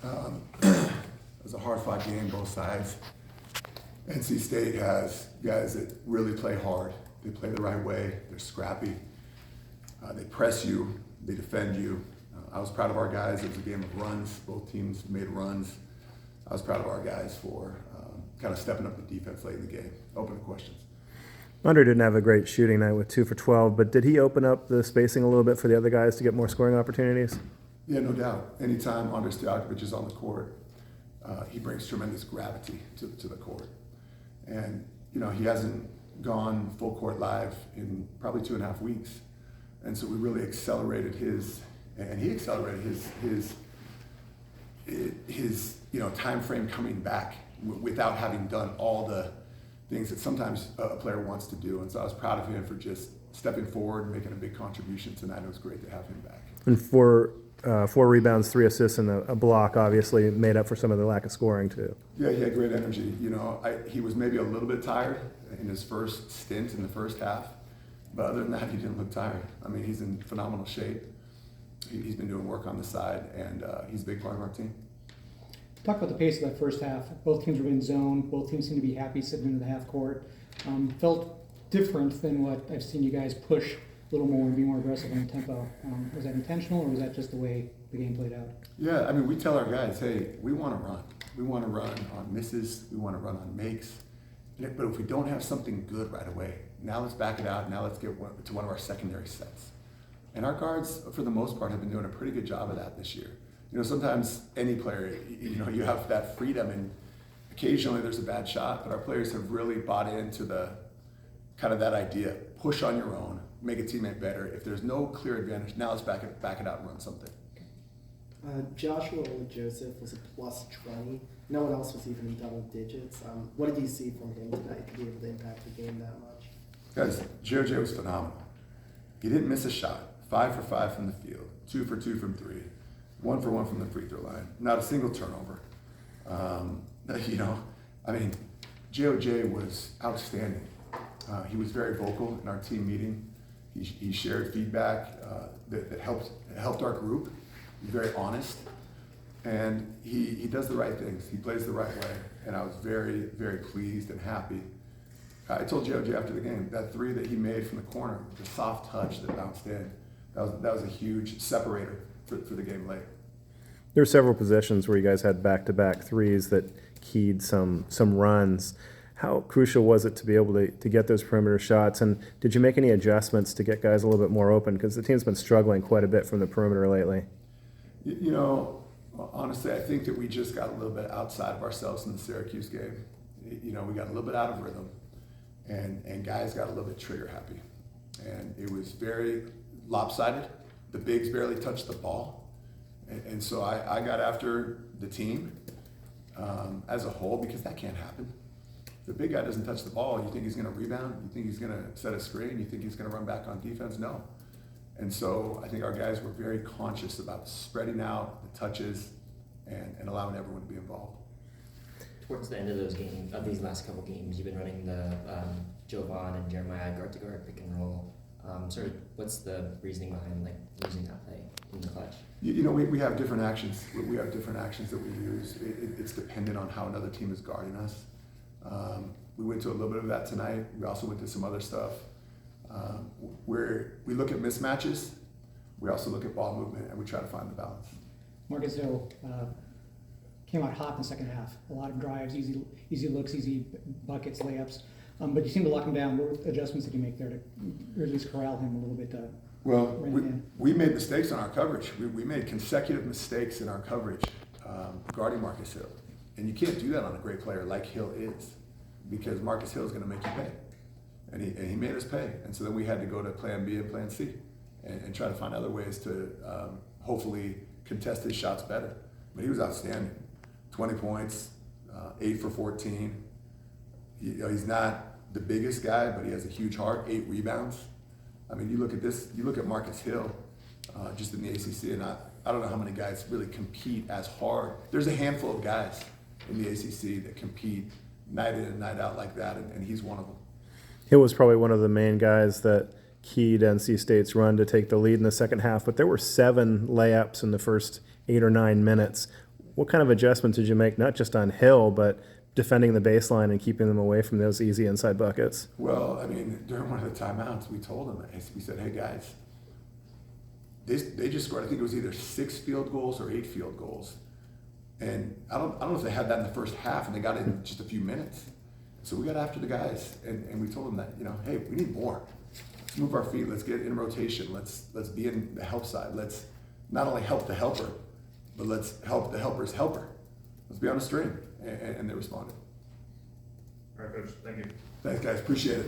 It was a hard-fought game, both sides. NC State has guys that really play hard. They play the right way. They're scrappy. They press you. They defend you. I was proud of our guys. It was a game of runs. Both teams made runs. I was proud of our guys for kind of stepping up the defense late in the game. Open to questions. Under didn't have a great shooting night with 2 for 12, but did he open up the spacing a little bit for the other guys to get more scoring opportunities? Yeah, no doubt. Anytime Andres Stojakovic is on the court, he brings tremendous gravity to the court. And, you know, he hasn't gone full court live in probably 2.5 weeks. And so we really accelerated his time frame coming back without having done all the things that sometimes a player wants to do. And so I was proud of him for just stepping forward and making a big contribution tonight. It was great to have him back. And 4 rebounds, 3 assists, and a block obviously made up for some of the lack of scoring too. Yeah, he had great energy. You know, he was maybe a little bit tired in his first stint in the first half, but other than that, he didn't look tired. I mean, he's in phenomenal shape. He's been doing work on the side, and he's a big part of our team. Talk about the pace of that first half. Both teams were in zone. Both teams seemed to be happy sitting into the half court. Felt different than what I've seen you guys push a little more and be more aggressive on the tempo. Was that intentional, or was that just the way the game played out? Yeah, I mean, we tell our guys, hey, we want to run. We want to run on misses. We want to run on makes. But if we don't have something good right away, now let's back it out. Now let's get to one of our secondary sets. And our guards, for the most part, have been doing a pretty good job of that this year. You know, sometimes any player, you know, you have that freedom, and occasionally there's a bad shot, but our players have really bought into the kind of that idea: push on your own, make a teammate better. If there's no clear advantage, now let's back it out and run something. Joshua Joseph was a plus 20. No one else was even in double digits. What did you see from him tonight to be able to impact the game that much? Guys, JOJ was phenomenal. He didn't miss a shot. 5 for 5 from the field, 2 for 2 from 3, 1 for 1 from the free throw line. Not a single turnover. You know, I mean, JOJ was outstanding. He was very vocal in our team meeting. He shared feedback that helped our group. He's very honest, and he does the right things. He plays the right way, and I was very, very pleased and happy. I told JOJ after the game, that 3 that he made from the corner, the soft touch that bounced in, that was a huge separator for the game late. There were several possessions where you guys had back-to-back threes that keyed some runs. How crucial was it to be able to get those perimeter shots, and did you make any adjustments to get guys a little bit more open? Because the team's been struggling quite a bit from the perimeter lately. You know, honestly, I think that we just got a little bit outside of ourselves in the Syracuse game. You know, we got a little bit out of rhythm, and guys got a little bit trigger happy. And it was very lopsided. The bigs barely touched the ball. And so I got after the team as a whole, because that can't happen. The big guy doesn't touch the ball. You think he's going to rebound? You think he's going to set a screen? You think he's going to run back on defense? No. And so I think our guys were very conscious about spreading out the touches and allowing everyone to be involved. Towards the end of those games, of these last couple games, you've been running the Jovan and Jeremiah guard-to-guard pick and roll. Sort of, what's the reasoning behind using that play in the clutch? You know, we have different actions. We have different actions that we use. It's dependent on how another team is guarding us. We went to a little bit of that tonight. We also went to some other stuff. Where we look at mismatches, we also look at ball movement, and we try to find the balance. Marcus Hill came out hot in the second half. A lot of drives, easy looks, easy buckets, layups. But you seem to lock him down. What adjustments did you make there to or at least corral him a little bit? Well, we made mistakes on our coverage. We made consecutive mistakes in our coverage guarding Marcus Hill. And you can't do that on a great player like Hill is, because Marcus Hill is going to make you pay. And he made us pay. And so then we had to go to plan B and plan C and try to find other ways to hopefully contest his shots better. But he was outstanding. 20 points, 8 for 14. He's not the biggest guy, but he has a huge heart, 8 rebounds. I mean, you look at this, you look at Marcus Hill just in the ACC, and I don't know how many guys really compete as hard. There's a handful of guys in the ACC that compete night in and night out like that, and he's one of them. Hill was probably one of the main guys that keyed NC State's run to take the lead in the second half, but there were 7 layups in the first 8 or 9 minutes. What kind of adjustments did you make, not just on Hill, but defending the baseline and keeping them away from those easy inside buckets? Well, I mean, during one of the timeouts, we told them, we said, hey guys, they just scored, I think it was either 6 field goals or 8 field goals. And I don't know if they had that in the first half, and they got it in just a few minutes. So we got after the guys, and we told them that, hey, we need more. Let's move our feet. Let's get in rotation. Let's be in the help side. Let's not only help the helper, but let's help the helper's helper. Let's be on a string. And they responded. All right, Coach. Thank you. Thanks, guys. Appreciate it.